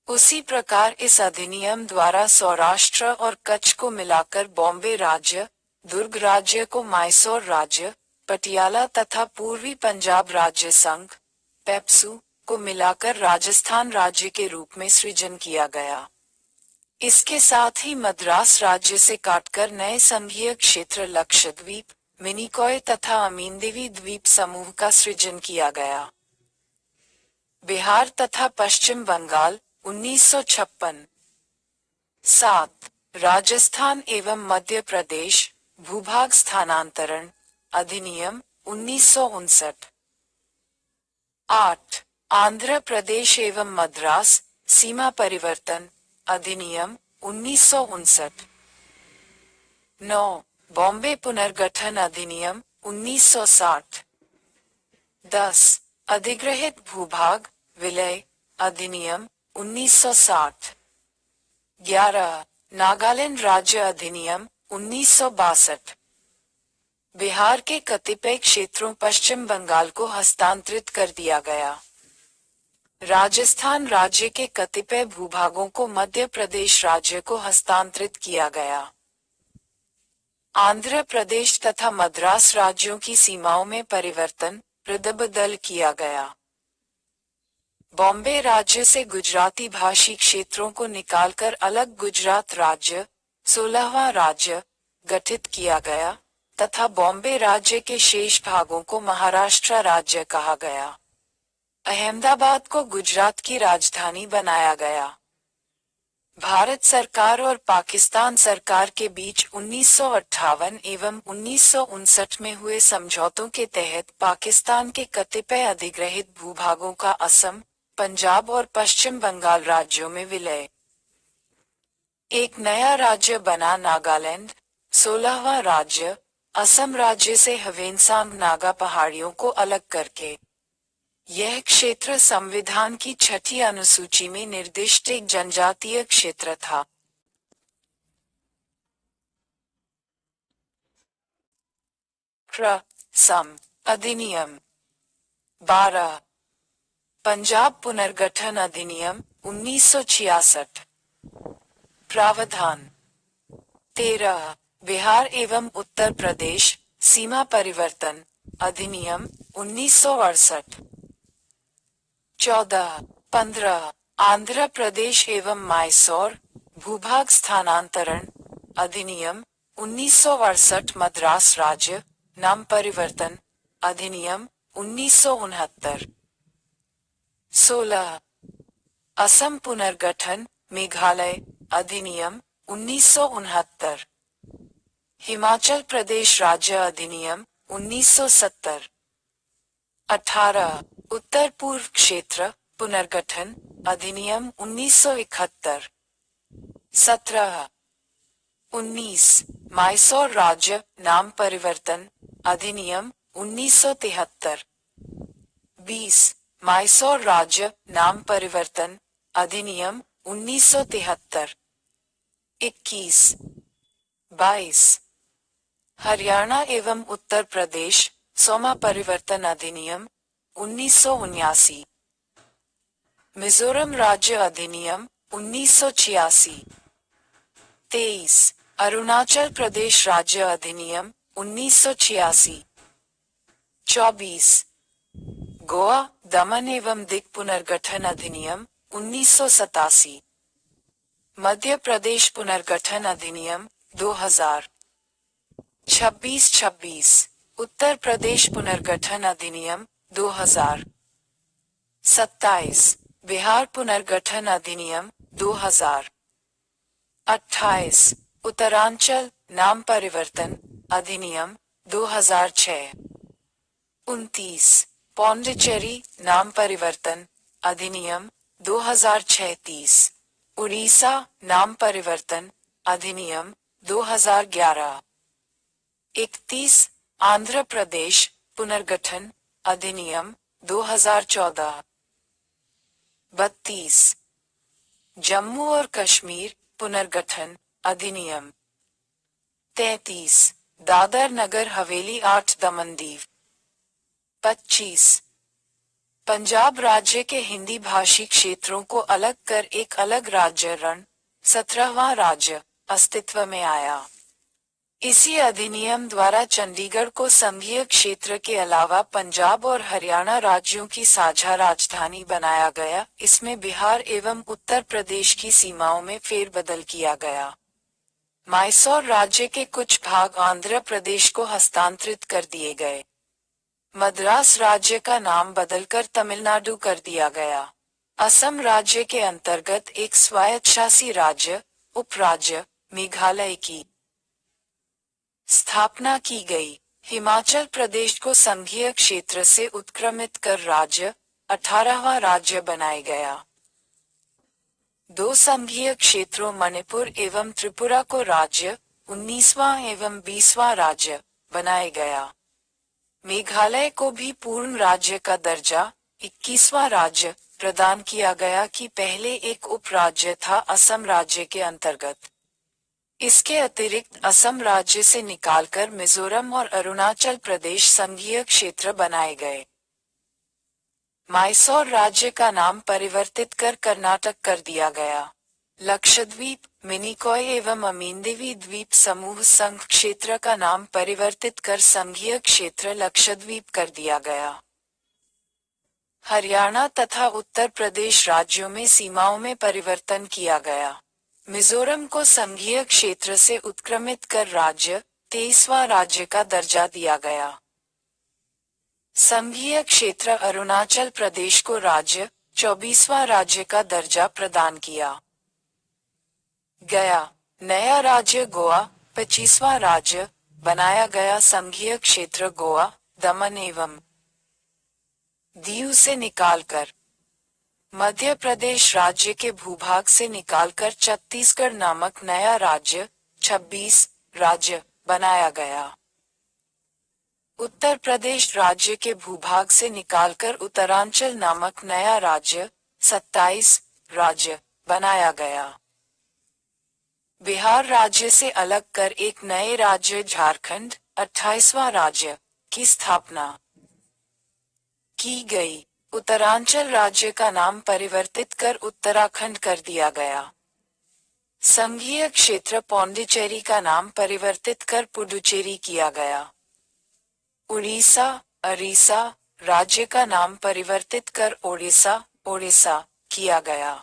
उसी प्रकार इस अधिनियम द्वारा सौराष्ट्र और कच्छ को मिलाकर बॉम्बे राज्य, दुर्ग राज्य को मैसूर राज्य, पटियाला तथा पूर्वी पंजाब राज्य संघ, पेप्सू, को मिलाकर राजस्थान राज्य के रूप में सृजन किया गया। इसके साथ ही मद्रास राज्य से काटकर नए संघीय क्षेत्र लक्षद्वीप, मिनिकॉय तथा अमीनदिवी द्वीप समूह का सृजन किया गया। बिहार तथा पश्चिम बंगाल 1956। 7. राजस्थान एवं मध्य प्रदेश भूभाग स्थानांतरण अधिनियम 1959। 8. आंध्र प्रदेश एवं मद्रास सीमा परिवर्तन अधिनियम 1959। 9. बॉम्बे पुनर्गठन अधिनियम 1960। 10. अधिग्रहित भूभाग विलय अधिनियम 1960। 11. नागालैंड राज्य अधिनियम 1962। बिहार के कतिपय क्षेत्रों पश्चिम बंगाल को हस्तांतरित कर दिया गया। राजस्थान राज्य के कतिपय भूभागों को मध्य प्रदेश राज्य को हस्तांतरित किया गया। आंध्र प्रदेश तथा मद्रास राज्यों की सीमाओं में परिवर्तन रद्द-बदल किया गया। बॉम्बे राज्य से गुजराती भाषी क्षेत्रों को निकालकर अलग गुजरात राज्य 16वां राज्य गठित किया गया तथा बॉम्बे राज्य के शेष भागों को महाराष्ट्र राज्य कहा गया। अहमदाबाद को गुजरात की राजधानी बनाया गया। भारत सरकार और पाकिस्तान सरकार के बीच 1958 एवं 1959 में हुए समझौतों के तहत पाकिस्तान के कतिपय अधिग्रहित भूभागों का असम, पंजाब और पश्चिम बंगाल राज्यों में विलय। एक नया राज्य बना नागालैंड 16वां राज्य, असम राज्य से हवेनसांग नागा पहाड़ियों को अलग करके। यह क्षेत्र संविधान की 6ठी अनुसूची में निर्दिष्ट एक जनजातीय क्षेत्र था। सम अधिनियम 12. पंजाब पुनर्गठन अधिनियम 1966। प्रावधान 13. बिहार एवं उत्तर प्रदेश सीमा परिवर्तन अधिनियम 1968। 14. 15. आंध्र प्रदेश एवं मैसूर भूभाग स्थानांतरण अधिनियम 1968। मद्रास राज्य नाम परिवर्तन अधिनियम 1969। 16. असम पुनर्गठन मेघालय अधिनियम 1969। हिमाचल प्रदेश राज्य अधिनियम 1970। 18. उत्तर पूर्व क्षेत्र पुनर्गठन अधिनियम 1971। 17। 19 मैसूर राज्य नाम परिवर्तन अधिनियम 1973। 20 मैसूर राज्य नाम परिवर्तन अधिनियम 1973। 21। 22 हरियाणा एवं उत्तर प्रदेश सोमा परिवर्तन अधिनियम 1979। मिजोरम राज्य अधिनियम 1986। 23 अरुणाचल प्रदेश राज्य अधिनियम 1986। 24 गोवा दमन एवं दिग पुनर्गठन अधिनियम 1987। मध्य प्रदेश पुनर्गठन अधिनियम 2000। 26 उत्तर प्रदेश पुनर्गठन अधिनियम 2000। 27 बिहार पुनर्गठन अधिनियम 2000। 28 उत्तरांचल नाम परिवर्तन अधिनियम 2006। 29 पौंडीचेरी नाम परिवर्तन अधिनियम 2036। उड़ीसा नाम परिवर्तन अधिनियम 2011। 31 आंध्र प्रदेश पुनर्गठन अधिनियम 2014। 32 जम्मू और कश्मीर पुनर्गठन अधिनियम। 33 दादर नगर हवेली 8 दमन दीव। 25 पंजाब राज्य के हिंदी भाषी क्षेत्रों को अलग कर एक अलग राज्य रण 17वां राज्य अस्तित्व में आया। इसी अधिनियम द्वारा चंडीगढ़ को संघीय क्षेत्र के अलावा पंजाब और हरियाणा राज्यों की साझा राजधानी बनाया गया। इसमें बिहार एवं उत्तर प्रदेश की सीमाओं में फेरबदल किया गया। मैसूर राज्य के कुछ भाग आंध्र प्रदेश को हस्तांतरित कर दिए गए। मद्रास राज्य का नाम बदलकर तमिलनाडु कर दिया गया। असम राज्य के अंतर्गत एक स्वायत्तशासी राज्य उपराज्य मेघालय की स्थापना की गई। हिमाचल प्रदेश को संघीय क्षेत्र से उत्क्रमित कर राज्य 18वां राज्य बनाया गया। 2 संघीय क्षेत्रों मणिपुर एवं त्रिपुरा को राज्य 19वां एवं 20वां राज्य बनाया गया। मेघालय को भी पूर्ण राज्य का दर्जा 21वां राज्य प्रदान किया गया कि पहले एक उपराज्य था असम राज्य के अंतर्गत। इसके अतिरिक्त असम राज्य से निकालकर मिजोरम और अरुणाचल प्रदेश संघीय क्षेत्र बनाए गए। मैसूर राज्य का नाम परिवर्तित कर कर्नाटक कर दिया गया। लक्षद्वीप मिनिकॉय एवं अमीनदेवी द्वीप समूह संघ क्षेत्र का नाम परिवर्तित कर संघीय क्षेत्र लक्षद्वीप कर दिया गया। हरियाणा तथा उत्तर प्रदेश राज्यों में सीमाओं में परिवर्तन किया गया। मिजोरम को संघीय क्षेत्र से उत्क्रमित कर राज्य 23वां राज्य का दर्जा दिया गया। संघीय क्षेत्र अरुणाचल प्रदेश को राज्य 24वां राज्य का दर्जा प्रदान किया गया। नया राज्य गोवा 25वां राज्य बनाया गया। संघीय क्षेत्र गोवा दमन एवं दीव से निकालकर मध्य प्रदेश राज्य के भूभाग से निकालकर छत्तीसगढ़ नामक नया राज्य 26 राज्य बनाया गया। उत्तर प्रदेश राज्य के भूभाग से निकालकर उत्तरांचल नामक नया राज्य 27 राज्य बनाया गया। बिहार राज्य से अलग कर एक नए राज्य झारखंड 28वां राज्य की स्थापना की गई। उत्तरांचल राज्य का नाम परिवर्तित कर उत्तराखंड कर दिया गया। संघीय क्षेत्र पौंडीचेरी का नाम परिवर्तित कर पुडुचेरी किया गया। उड़ीसा अरीसा राज्य का नाम परिवर्तित कर ओडिशा ओडिशा किया गया।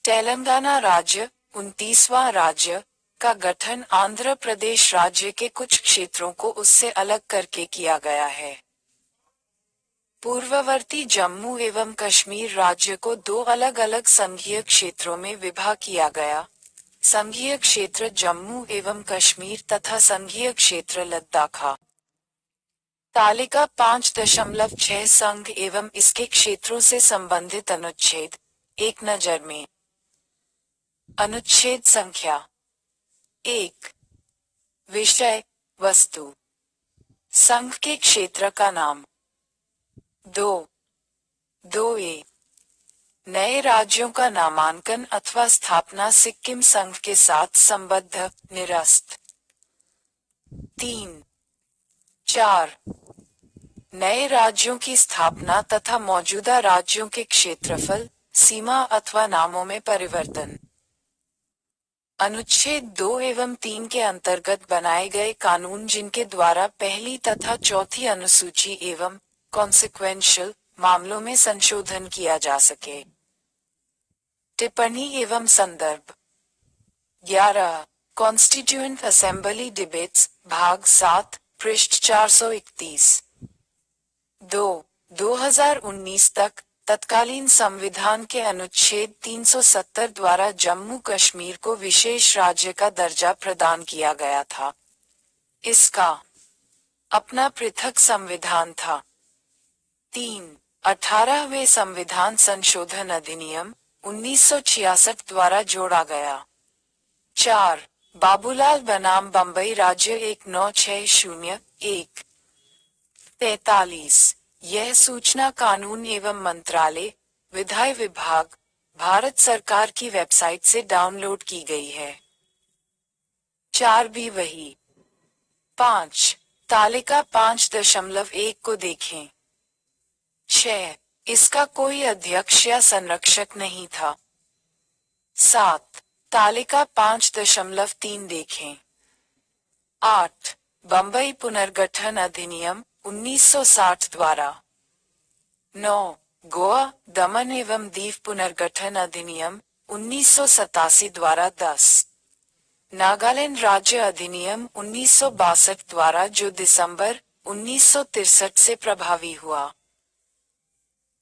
तेलंगाना राज्य 29वां राज्य का गठन आंध्र प्रदेश राज्य के कुछ क्षेत्रों को उससे अलग करके किया गया है। पूर्ववर्ती जम्मू एवं कश्मीर राज्य को 2 अलग अलग संघीय क्षेत्रों में विभाग किया गया। संघीय क्षेत्र जम्मू एवं कश्मीर तथा संघीय क्षेत्र लद्दाख। तालिका 5.6 संघ एवं इसके क्षेत्रों से संबंधित अनुच्छेद एक नजर में। अनुच्छेद संख्या 1। विषय वस्तु संघ के क्षेत्र का नाम। 2 नए राज्यों का नामांकन अथवा स्थापना सिक्किम संघ के साथ संबद्ध निरस्त। 3-4 नए राज्यों की स्थापना तथा मौजूदा राज्यों के क्षेत्रफल, सीमा अथवा नामों में परिवर्तन। अनुच्छेद 2 एवं 3 के अंतर्गत बनाए गए कानून जिनके द्वारा पहली तथा चौथी अनुसूची एवं कॉन्सिक्वेंशियल मामलों में संशोधन किया जा सके। टिप्पणी एवं संदर्भ। 11 कॉन्स्टिट्यूएंट असेंबली डिबेट्स भाग 7 पृष्ठ 431। 2019 तक तत्कालीन संविधान के अनुच्छेद 370 द्वारा जम्मू कश्मीर को विशेष राज्य का दर्जा प्रदान किया गया था। इसका अपना पृथक संविधान था। 18वें संविधान संशोधन अधिनियम 1966 द्वारा जोड़ा गया। 4 बाबूलाल बनाम बंबई राज्य 1960-1। 43 यह सूचना कानून एवं मंत्रालय, विधायी विभाग, भारत सरकार की वेबसाइट से डाउनलोड की गई है। 4 भी वही। 5 तालिका 5.1 को देखें। 6 इसका कोई अध्यक्ष या संरक्षक नहीं था। 7 तालिका 5.3 देखें। 8 बंबई पुनर्गठन अधिनियम 1960 द्वारा। 9 गोवा दमन एवं दीव पुनर्गठन अधिनियम 1987 द्वारा। 10 नागालैंड राज्य अधिनियम 1962 द्वारा जो दिसंबर 1963 से प्रभावी हुआ।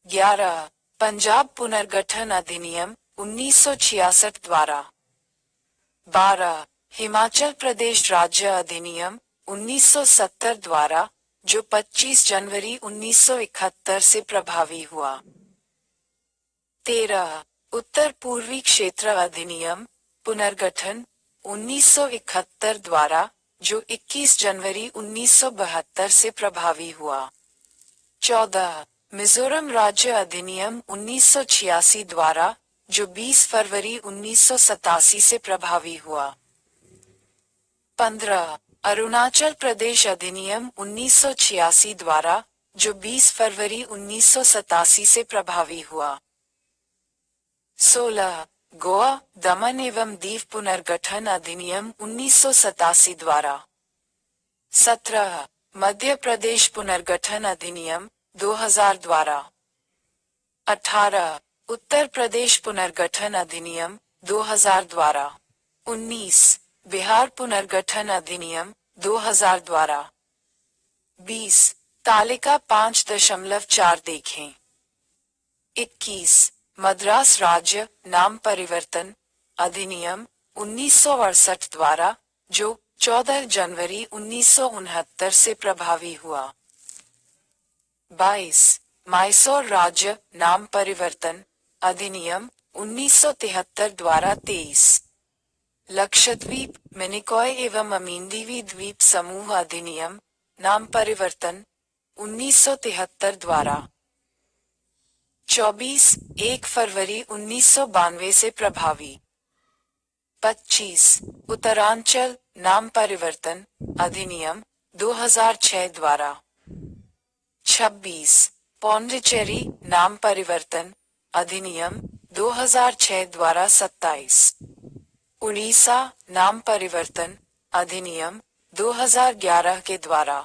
11 पंजाब पुनर्गठन अधिनियम 1966 द्वारा। 12 हिमाचल प्रदेश राज्य अधिनियम 1970 द्वारा जो 25 जनवरी 1971 से प्रभावी हुआ। 13 उत्तर पूर्वी क्षेत्र अधिनियम पुनर्गठन 1971 द्वारा जो 21 जनवरी 1972 से प्रभावी हुआ। 14 मिजोरम राज्य अधिनियम 1986 द्वारा जो 20 फरवरी 1987 से प्रभावी हुआ। 15 अरुणाचल प्रदेश अधिनियम 1986 द्वारा जो 20 फरवरी 1987 से प्रभावी हुआ। 16 गोवा दमन एवं दीव पुनर्गठन अधिनियम 1987 द्वारा। 17 मध्य प्रदेश पुनर्गठन अधिनियम 2000 द्वारा। 18 उत्तर प्रदेश पुनर्गठन अधिनियम 2000 द्वारा। 19 बिहार पुनर्गठन अधिनियम 2000 द्वारा। 20 तालिका 5.4 देखें। 21 मद्रास राज्य नाम परिवर्तन अधिनियम 1968 द्वारा जो 14 जनवरी 1969 से प्रभावी हुआ। 22 मैसूर राज्य नाम परिवर्तन अधिनियम 1973 द्वारा। 23 लक्षद्वीप मिनिकॉय एवं अमींदीवी द्वीप समूह अधिनियम नाम परिवर्तन 1973 द्वारा। 24 1 फरवरी 1992 से प्रभावी। 25 उत्तरांचल नाम परिवर्तन अधिनियम 2006 द्वारा। 26 पौंडीचेरी नाम परिवर्तन अधिनियम 2006 द्वारा। 27 उड़ीसा नाम परिवर्तन अधिनियम 2011 के द्वारा।